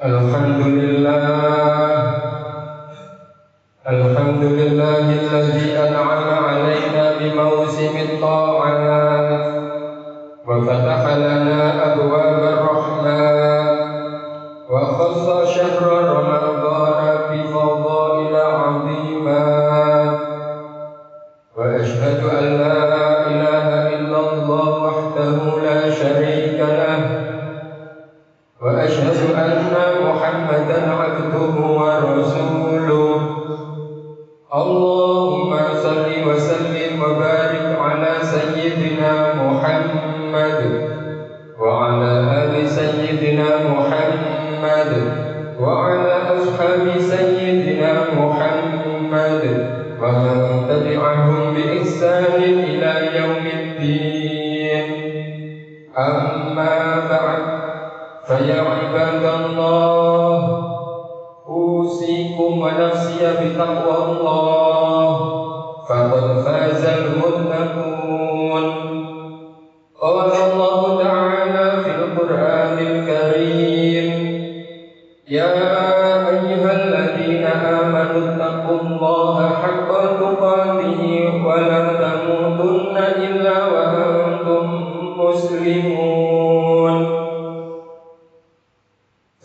Alhamdulillahilladzi an'ama 'alaina bimausimit tha'at wa fataha lana abwabar rahmat wa khassa syahra ramadhana bi fadail 'azimat wa ashhadu an la ilaha illallah wahdahu la syarika lah wa ashhadu anna Muhammadan 'abduhu wa rasuluh. Allahumma salli wa sallim wa barik ala sayyidina Muhammad wa ala ali sayyidina Muhammad wa ala ashabi sayyidina Muhammad wa man tabi'ahum bi ihsanin ila yaumiddin. Amma ba'd, fa ya ibadallah, usikum wa nafsiya bitaqwallah, faqad fazal muttaqun. Qala Allah Ta'ala fil Qur'anil Karim, ya ayyuhalladzina amanu taqullaha haqqa tuqatih wa la tamutunna illa wa antum muslimun.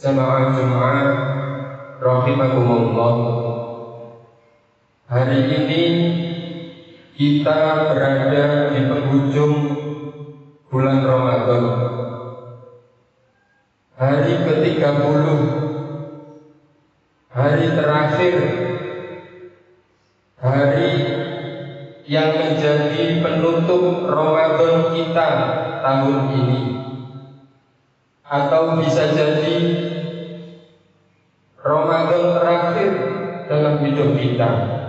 Jamaah Jumat rahimakumullah, hari ini kita berada di penghujung bulan Ramadan, hari ke-30, hari terakhir, hari yang menjadi penutup Ramadan kita tahun ini, atau bisa jadi Ramadan terakhir dalam hidup kita.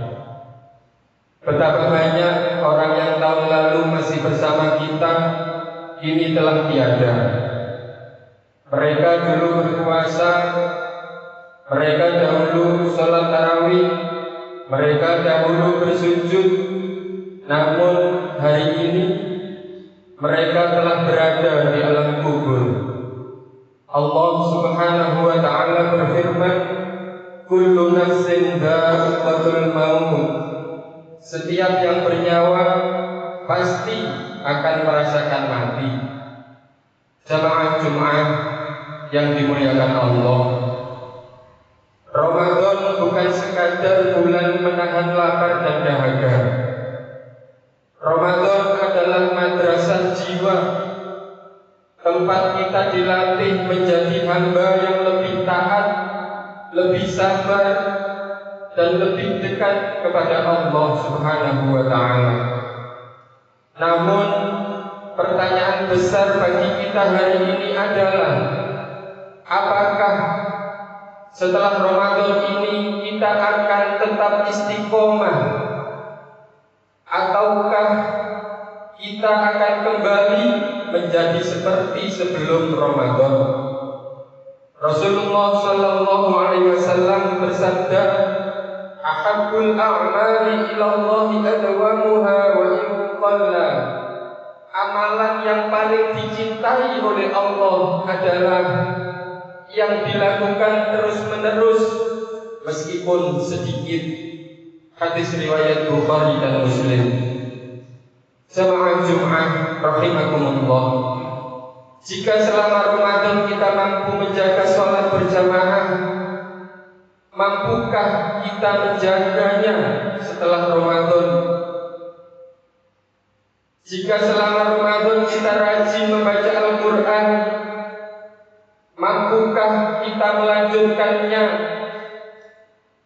Betapa banyak orang yang tahun lalu masih bersama kita, kini telah tiada. Mereka dulu berpuasa, mereka dahulu sholat tarawih, mereka dahulu bersujud, namun hari ini mereka telah berada di alam kubur. Allah Subhanahu wa Ta'ala berfirman, kullu nafsin dha'iqatul maut, setiap yang bernyawa pasti akan merasakan mati. Jamaah Jumat yang dimuliakan Allah, Ramadan bukan sekadar bulan menahan lapar dan dahaga. Ramadan adalah madrasah jiwa, tempat kita dilatih menjadi hamba yang lebih taat, lebih sabar, dan lebih dekat kepada Allah Subhanahu wa Ta'ala. Namun pertanyaan besar bagi kita hari ini adalah, apakah setelah Ramadan ini kita akan tetap istiqomah, ataukah kita akan kembali menjadi seperti sebelum Ramadan? Rasulullah sallallahu alaihi wasallam bersabda, ahabbul a'mali ila Allah adwamuha wa in qalla. Amalan yang paling dicintai oleh Allah adalah yang dilakukan terus-menerus meskipun sedikit. Hadis riwayat Bukhari dan Muslim. Jamaah Jumat rahimakumullah, jika selama Ramadan kita mampu menjaga sholat berjamaah, mampukah kita menjaganya setelah Ramadan? Jika selama Ramadan kita rajin membaca Al-Quran, mampukah kita melanjutkannya?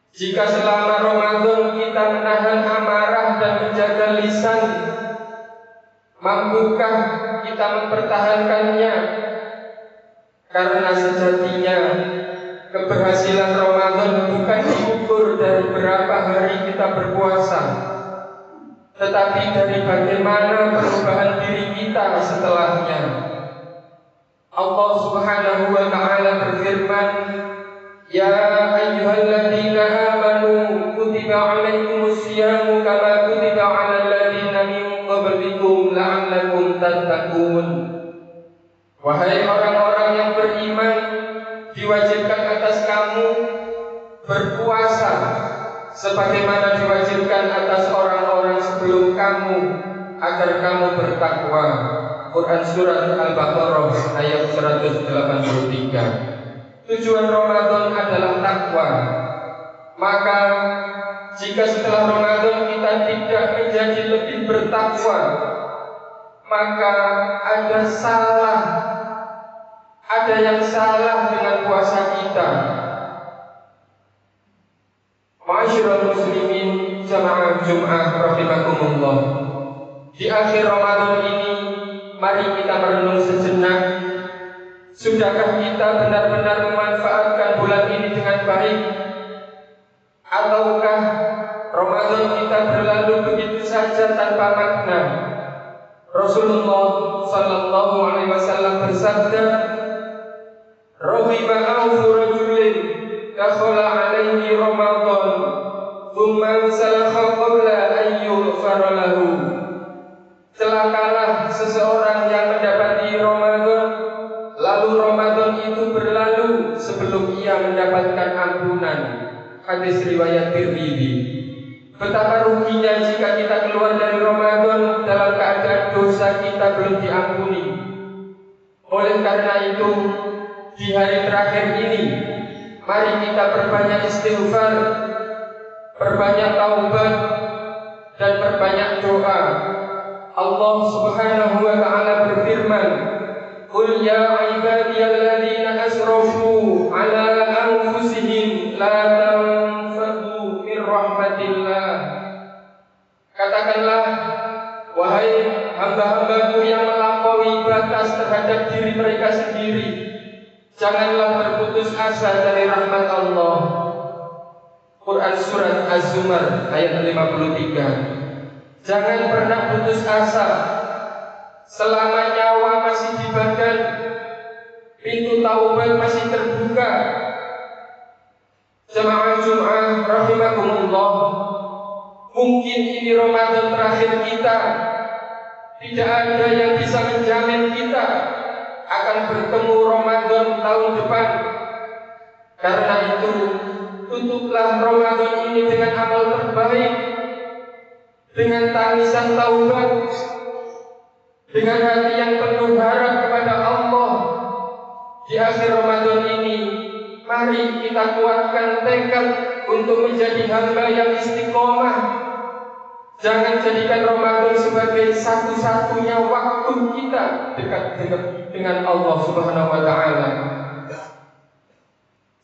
Jika selama Ramadan kita menahan amarah dan menjaga lisan, mampukah kita mempertahankannya? Karena sejatinya keberhasilan Ramadan bukan diukur dari berapa hari kita berpuasa, tetapi dari bagaimana perubahan diri kita setelahnya. Allah Subhanahu wa Ta'ala berfirman, ya ayyuhalladzina amanu kutiba alaikumus syiyamu kama kutiba alal ladzina min qablikum la'allakum tattaqun. Wahai orang-orang yang beriman, diwajibkan atas kamu berpuasa sebagaimana diwajibkan atas orang-orang sebelum kamu agar kamu bertakwa. Quran Surat Al-Baqarah ayat 183. Tujuan Ramadan adalah takwa. Maka jika setelah Ramadan kita tidak menjadi lebih bertakwa, maka ada yang salah dengan puasa kita. Ma'asyiral muslimin jamaah Jum'ah rahimakumullah. Di akhir Ramadan ini, mari kita merenung sejenak. Sudahkah kita benar-benar memanfaatkan bulan ini dengan baik? Ataukah Ramadan kita berlalu begitu saja tanpa makna? Rasulullah sallallahu alaihi wasallam bersabda, "Raghiba anfu rajulin dakhala alaihi Ramadan, thumma salakha qabla an yughfara lahu." Celakalah seseorang yang mendapati Ramadan, lalu Ramadan itu berlalu sebelum ia mendapatkan ampunan. Hadis riwayat Tirmidzi. Betapa ruginya jika kita keluar dari Ramadan dalam keadaan dosa kita belum diampuni. Oleh karena itu, di hari terakhir ini, mari kita perbanyak istighfar, perbanyak taubat, dan perbanyak doa. Allah Subhanahu wa ta'ala berfirman, "Qul ya ibadiyalladzina asrafu ala anfusihim la tanfadu min rahmatillah." Katakanlah, wahai hamba-hambaku yang melampaui batas terhadap diri mereka sendiri, janganlah berputus asa dari rahmat Allah. Quran Surat Az-Zumar ayat 53. Jangan pernah putus asa selama nyawa masih di badan, pintu taubat masih terbuka. Jamaah Jum'ah rahimakumullah, mungkin ini Ramadan terakhir kita. Tidak ada yang bisa menjamin kita akan bertemu Ramadan tahun depan. Karena itu, tutuplah Ramadan ini dengan amal terbaik, dengan tangisan taubat, dengan hati yang penuh harap kepada Allah. Di akhir Ramadan ini, mari kita kuatkan tekad untuk menjadi hamba yang istiqomah. Jangan jadikan Ramadan sebagai satu-satunya waktu kita dekat dengan Allah Subhanahu wa ta'ala.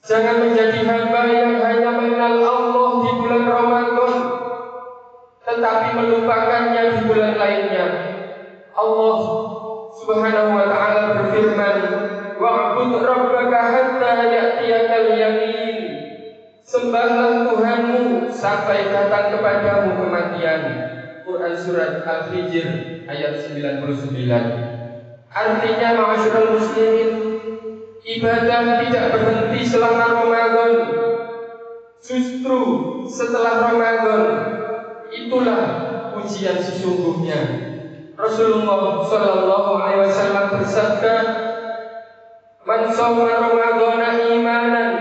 Jangan menjadi hamba yang hanya mengenal Allah di bulan Ramadan, tetapi melupakannya di bulan lainnya. Allah Subhanahu wa ta'ala berfirman, "Wa'bud rabbaka hatta ya'tiyakal yaqin." Sembahlah Tuhanmu sampai datang kepadamu kematian. Quran Surat Al-Hijr ayat 99. Artinya, ma'asyiral muslimin, ibadah tidak berhenti selama Ramadan. Justru setelah Ramadan, itulah ujian sesungguhnya. Rasulullah sallallahu alaihi wasallam bersabda, "Man shoma Ramadhana imanan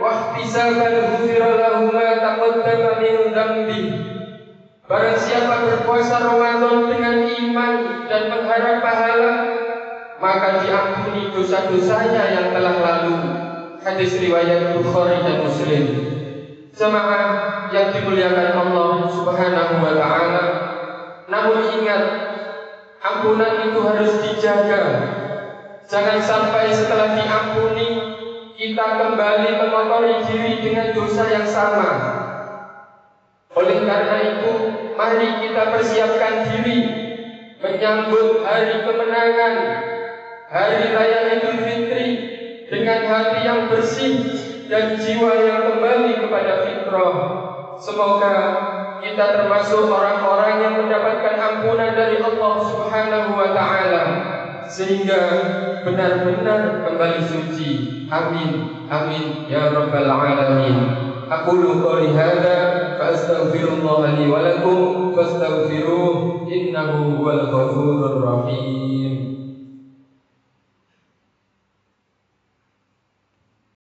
wa ihtisaban ghufira lahu ma taqaddama min dzambi." Barang siapa berpuasa Ramadan dengan iman dan mengharap pahala, maka diampuni dosa-dosanya yang telah lalu. Hadis riwayat Bukhari dan Muslim. Jemaah yang dimuliakan Allah Subhanahu wa ta'ala, namun ingat, ampunan itu harus dijaga. Jangan sampai setelah diampuni kita kembali mengotori diri dengan dosa yang sama. Oleh karena itu, mari kita persiapkan diri menyambut hari kemenangan, hari raya Idul Fitri, dengan hati yang bersih dan jiwa yang kembali kepada fitrah. Semoga kita termasuk orang-orang yang mendapatkan ampunan dari Allah Subhanahu wa ta'ala, sehingga benar-benar kembali suci. Amin, amin, ya rabbal alamin. Aqulu qouli hadza fa astaghfirullah li wa lakum fastaghfiruh innahu huwal ghafurur rahim.